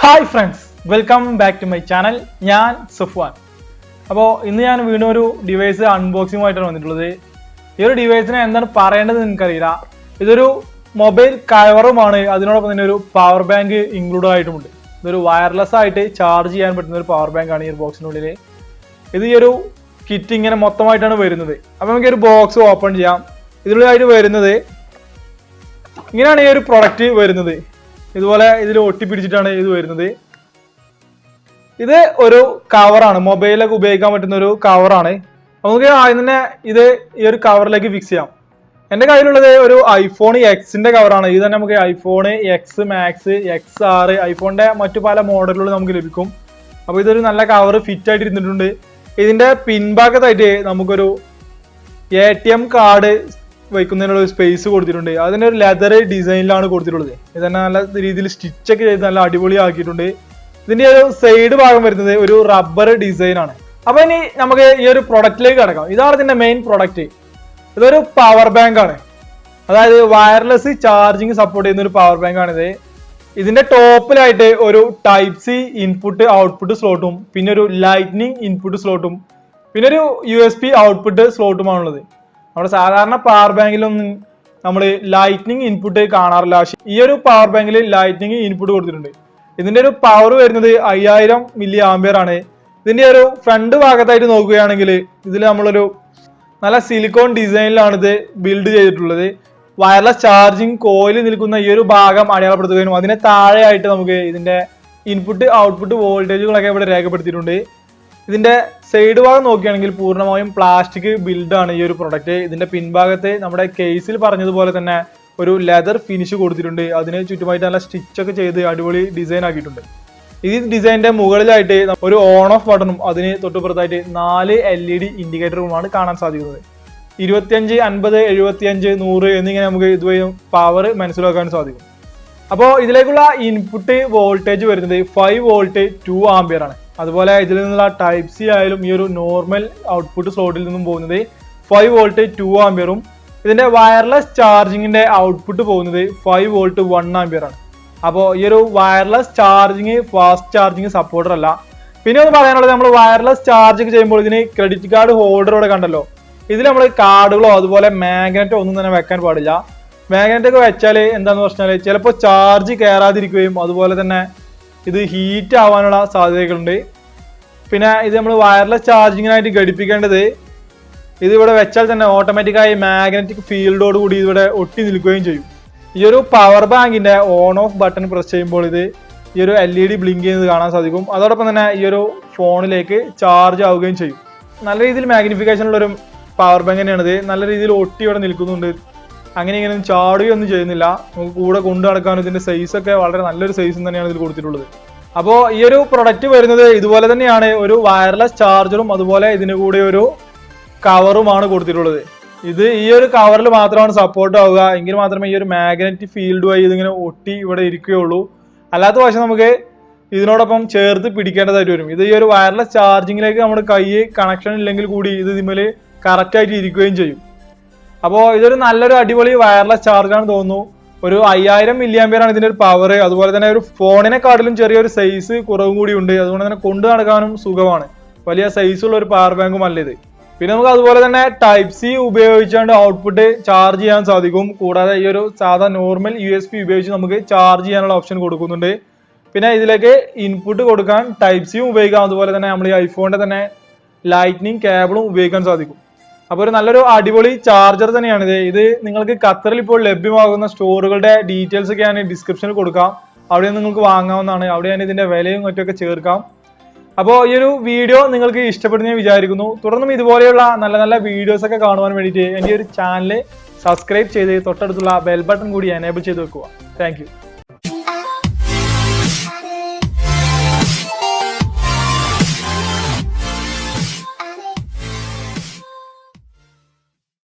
Hi friends, welcome back to my channel. ഞാൻ സുഫ്വാൻ. അപ്പോൾ ഇന്ന് ഞാൻ വീണ്ടും ഒരു ഡിവൈസ് അൺബോക്സിംഗുമായിട്ടാണ് വന്നിട്ടുള്ളത്. ഈ ഒരു ഡിവൈസിനെ എന്താണ് പറയേണ്ടത് എനിക്കറിയില്ല. ഇതൊരു മൊബൈൽ കവറുമാണ്, അതിനോടൊപ്പം തന്നെ ഒരു പവർ ബാങ്ക് ഇൻക്ലൂഡ് ആയിട്ടുമുണ്ട്. ഇതൊരു വയർലെസ് ആയിട്ട് ചാർജ് ചെയ്യാൻ പറ്റുന്ന ഒരു പവർ ബാങ്ക് ആണ് ഈ ഒരു ബോക്സിനുള്ളിൽ. ഇത് ഈ ഒരു കിറ്റ് ഇങ്ങനെ മൊത്തമായിട്ടാണ് വരുന്നത്. അപ്പോൾ നമുക്ക് ഒരു ബോക്സ് ഓപ്പൺ ചെയ്യാം. ഇതിനുള്ളിലായിട്ട് വരുന്നത് ഇങ്ങനെയാണ് ഈ ഒരു പ്രൊഡക്റ്റ് വരുന്നത്. ഇതുപോലെ ഇതിൽ ഒട്ടിപ്പിടിച്ചിട്ടാണ് ഇത് വരുന്നത്. ഇത് ഒരു കവറാണ്, മൊബൈലൊക്കെ ഉപയോഗിക്കാൻ പറ്റുന്ന ഒരു കവറാണ്. നമുക്ക് ആദ്യം തന്നെ ഇത് ഈ ഒരു കവറിലേക്ക് ഫിക്സ് ചെയ്യാം. എൻ്റെ കയ്യിലുള്ളത് ഒരു ഐഫോൺ എക്സിന്റെ കവറാണ്. ഇത് തന്നെ നമുക്ക് ഐഫോൺ എക്സ് മാക്സ്, XR, ഐഫോണിന്റെ മറ്റു പല മോഡലുകൾ നമുക്ക് ലഭിക്കും. അപ്പോൾ ഇതൊരു നല്ല കവർ ഫിറ്റ് ആയിട്ട് ഇരുന്നിട്ടുണ്ട്. ഇതിന്റെ പിൻഭാഗത്തായിട്ട് നമുക്കൊരു ATM കാർഡ് വയ്ക്കുന്നതിനുള്ള ഒരു സ്പേസ് കൊടുത്തിട്ടുണ്ട്. അതിന്റെ ഒരു ലെതർ ഡിസൈനിലാണ് കൊടുത്തിട്ടുള്ളത്. ഇത് തന്നെ നല്ല രീതിയിൽ സ്റ്റിച്ചൊക്കെ ചെയ്ത് നല്ല അടിപൊളിയാക്കിയിട്ടുണ്ട്. ഇതിന്റെ ഒരു സൈഡ് ഭാഗം വരുന്നത് ഒരു റബ്ബർ ഡിസൈൻ ആണ്. അപ്പൊ ഇനി നമുക്ക് ഈ ഒരു പ്രൊഡക്റ്റിലേക്ക് കടക്കാം. ഇതാണ് ഇതിന്റെ മെയിൻ പ്രൊഡക്റ്റ്. ഇതൊരു പവർ ബാങ്ക് ആണ്, അതായത് വയർലെസ് ചാർജിങ് സപ്പോർട്ട് ചെയ്യുന്ന ഒരു പവർ ബാങ്ക് ആണിത്. ഇതിന്റെ ടോപ്പിലായിട്ട് ഒരു ടൈപ്പ് സി ഇൻപുട്ട് ഔട്ട്പുട്ട് സ്ലോട്ടും പിന്നെ ഒരു ലൈറ്റ്നിങ് ഇൻപുട്ട് സ്ലോട്ടും പിന്നെ ഒരു USB ഔട്ട്പുട്ട് സ്ലോട്ടുമാണുള്ളത്. നമ്മുടെ സാധാരണ പവർ ബാങ്കിലൊന്നും നമ്മൾ ലൈറ്റ്നിങ് ഇൻപുട്ട് കാണാറില്ല. ഈ ഒരു പവർ ബാങ്കിൽ ലൈറ്റ്നിങ് ഇൻപുട്ട് കൊടുത്തിട്ടുണ്ട്. ഇതിന്റെ ഒരു പവർ വരുന്നത് 5000 മില്ലി ആംപിയർ ആണ്. ഇതിന്റെ ഒരു ഫ്രണ്ട് ഭാഗത്തായിട്ട് നോക്കുകയാണെങ്കിൽ ഇതിൽ നമ്മളൊരു നല്ല സിലിക്കോൺ ഡിസൈനിലാണ് ഇത് ബിൽഡ് ചെയ്തിട്ടുള്ളത്. വയർലെസ് ചാർജിങ് കോയിൽ നിൽക്കുന്ന ഈ ഒരു ഭാഗം അടയാളപ്പെടുത്തുകയും അതിനെ താഴെയായിട്ട് നമുക്ക് ഇതിന്റെ ഇൻപുട്ട് ഔട്ട്പുട്ട് വോൾട്ടേജുകളൊക്കെ ഇവിടെ രേഖപ്പെടുത്തിയിട്ടുണ്ട്. ഇതിന്റെ സൈഡ് ഭാഗം നോക്കുകയാണെങ്കിൽ പൂർണ്ണമായും പ്ലാസ്റ്റിക് ബിൽഡാണ് ഈ ഒരു പ്രൊഡക്റ്റ്. ഇതിന്റെ പിൻഭാഗത്ത് നമ്മുടെ കേസിൽ പറഞ്ഞതുപോലെ തന്നെ ഒരു ലെതർ ഫിനിഷ് കൊടുത്തിട്ടുണ്ട്. അതിന് ചുറ്റുമായിട്ട് നല്ല സ്റ്റിച്ചൊക്കെ ചെയ്ത് അടിപൊളി ഡിസൈൻ ആക്കിയിട്ടുണ്ട്. ഈ ഡിസൈനിന്റെ മുകളിലായിട്ട് ഒരു ഓൺ ഓഫ് ബട്ടണും അതിന് തൊട്ടുപുറത്തായിട്ട് 4 LED ഇൻഡിക്കേറ്ററുമാണ് കാണാൻ സാധിക്കുന്നത്. 25, 50, 75, 100 എന്നിങ്ങനെ നമുക്ക് ഇതുവഴി പവർ മനസ്സിലാക്കാൻ സാധിക്കും. അപ്പോൾ ഇതിലേക്കുള്ള ഇൻപുട്ട് വോൾട്ടേജ് വരുന്നത് 5 വോൾട്ട് 2 ആംപിയർ ആണ്. അതുപോലെ ഇതിൽ നിന്നുള്ള ടൈപ്പ് സി ആയാലും ഈ ഒരു നോർമൽ ഔട്ട്പുട്ട് സ്ലോട്ടിൽ നിന്നും പോകുന്നത് 5 വോൾട്ട് 2 ആംപിയറും ഇതിന്റെ വയർലെസ് ചാർജിങ്ങിന്റെ ഔട്ട്പുട്ട് പോകുന്നത് 5 വോൾട്ട് 1 ആംപിയർ ആണ്. അപ്പോൾ ഈ ഒരു wireless charging fast charging supporter അല്ല. പിന്നെ ഒന്ന് പറയാനുള്ളത്, നമ്മൾ വയർലെസ് ചാർജിങ് ചെയ്യുമ്പോൾ ഇതിന് ക്രെഡിറ്റ് കാർഡ് ഹോൾഡറോടെ കണ്ടല്ലോ, ഇതിൽ നമ്മൾ കാർഡുകളോ അതുപോലെ മാഗ്നറ്റോ ഒന്നും തന്നെ വെക്കാൻ പാടില്ല. മാഗ്നറ്റ് ഒക്കെ വെച്ചാൽ എന്താണെന്ന് പറഞ്ഞാൽ ചിലപ്പോൾ ചാർജ് കയറാതിരിക്കുകയും അതുപോലെ തന്നെ ഇത് ഹീറ്റ് ആവാനുള്ള സാധ്യതകളുണ്ട്. പിന്നെ ഇത് നമ്മൾ വയർലെസ് ചാർജിങ്ങിനായിട്ട് ഘടിപ്പിക്കേണ്ടത് ഇത് ഇവിടെ വെച്ചാൽ തന്നെ ഓട്ടോമാറ്റിക്കായി മാഗ്നറ്റിക് ഫീൽഡോട് കൂടി ഇവിടെ ഒട്ടി നിൽക്കുകയും ചെയ്യും. ഈ ഒരു പവർ ബാങ്കിന്റെ ഓൺ ഓഫ് ബട്ടൺ പ്രസ് ചെയ്യുമ്പോൾ ഇത് ഈ ഒരു LED ബ്ലിങ്ക് ചെയ്യുന്നത് കാണാൻ സാധിക്കും. അതോടൊപ്പം തന്നെ ഈ ഒരു ഫോണിലേക്ക് ചാർജ് ആവുകയും ചെയ്യും. നല്ല രീതിയിൽ മാഗ്നിഫിക്കേഷൻ ഉള്ള ഒരു പവർ ബാങ്ക് തന്നെയാണിത്. നല്ല രീതിയിൽ ഒട്ടി ഇവിടെ നിൽക്കുന്നുണ്ട്. അങ്ങനെ ഇങ്ങനെ ചാടുകയൊന്നും ചെയ്യുന്നില്ല. നമുക്ക് കൂടെ കൊണ്ടു നടക്കാനും ഇതിന്റെ സൈസൊക്കെ വളരെ നല്ലൊരു സൈസും തന്നെയാണ് ഇതിൽ കൊടുത്തിട്ടുള്ളത്. അപ്പോൾ ഈ ഒരു പ്രൊഡക്റ്റ് വരുന്നത് ഇതുപോലെ തന്നെയാണ്. ഒരു വയർലെസ് ചാർജറും അതുപോലെ ഇതിന് കൂടെ ഒരു കവറുമാണ് കൊടുത്തിട്ടുള്ളത്. ഇത് ഈ ഒരു കവറിൽ മാത്രമാണ് സപ്പോർട്ട് ആവുക, എങ്കിൽ മാത്രമേ ഈ ഒരു മാഗ്നറ്റിക് ഫീൽഡുമായി ഇതിങ്ങനെ ഒട്ടി ഇവിടെ ഇരിക്കുകയുള്ളൂ. അല്ലാത്ത പക്ഷം നമുക്ക് ഇതിനോടൊപ്പം ചേർത്ത് പിടിക്കേണ്ടതായിട്ട് വരും. ഇത് ഈ ഒരു വയർലെസ് ചാർജിങ്ങിലേക്ക് നമ്മുടെ കൈ കണക്ഷൻ ഇല്ലെങ്കിൽ കൂടി ഇത് ഇതിന്മേൽ കറക്റ്റായിട്ട് ഇരിക്കുകയും ചെയ്യും. അപ്പോൾ ഇതൊരു നല്ലൊരു അടിപൊളി വയർലെസ് ചാർജാണ് തോന്നുന്നു. ഒരു 5000 മില്ലി ആംപിയർ ആണ് ഇതിന്റെ ഒരു പവർ. അതുപോലെ തന്നെ ഒരു ഫോണിനെക്കാട്ടിലും ചെറിയൊരു സൈസ് കുറവും കൂടി ഉണ്ട്. അതുകൊണ്ട് തന്നെ കൊണ്ടു നടക്കാനും സുഖമാണ്. വലിയ സൈസുള്ള ഒരു പവർ ബാങ്കും അല്ല ഇത്. പിന്നെ നമുക്ക് അതുപോലെ തന്നെ ടൈപ്പ് സി ഉപയോഗിച്ചുകൊണ്ട് ഔട്ട്പുട്ട് ചാർജ് ചെയ്യാൻ സാധിക്കും. കൂടാതെ ഈ ഒരു സാധാ നോർമൽ USB ഉപയോഗിച്ച് നമുക്ക് ചാർജ് ചെയ്യാനുള്ള ഓപ്ഷൻ കൊടുക്കുന്നുണ്ട്. പിന്നെ ഇതിലേക്ക് ഇൻപുട്ട് കൊടുക്കാൻ ടൈപ്പ് സിയും ഉപയോഗിക്കാം. അതുപോലെ തന്നെ നമ്മൾ ഈ ഐഫോണിന്റെ തന്നെ ലൈറ്റ്നിങ് കേബിളും ഉപയോഗിക്കാൻ സാധിക്കും. അപ്പോൾ ഒരു നല്ലൊരു അടിപൊളി ചാർജർ തന്നെയാണിത്. ഇത് നിങ്ങൾക്ക് ഖത്തറിൽ ഇപ്പോൾ ലഭ്യമാകുന്ന സ്റ്റോറുകളുടെ ഡീറ്റെയിൽസ് ഒക്കെ ഞാൻ ഡിസ്ക്രിപ്ഷനിൽ കൊടുക്കാം. അവിടെ നിങ്ങൾക്ക് വാങ്ങാവുന്നതാണ്. അവിടെ ഞാൻ ഇതിന്റെ വിലയും മറ്റൊക്കെ ചേർക്കാം. അപ്പോൾ ഈ ഒരു വീഡിയോ നിങ്ങൾക്ക് ഇഷ്ടപ്പെടുന്ന വിചാരിക്കുന്നു. തുടർന്നും ഇതുപോലെയുള്ള നല്ല നല്ല വീഡിയോസ് ഒക്കെ കാണുവാൻ വേണ്ടിയിട്ട് എൻ്റെ ഒരു ചാനൽ സബ്സ്ക്രൈബ് ചെയ്ത് തൊട്ടടുത്തുള്ള ബെൽ ബട്ടൺ കൂടി എനേബിൾ ചെയ്ത് വെക്കുക. Thank you.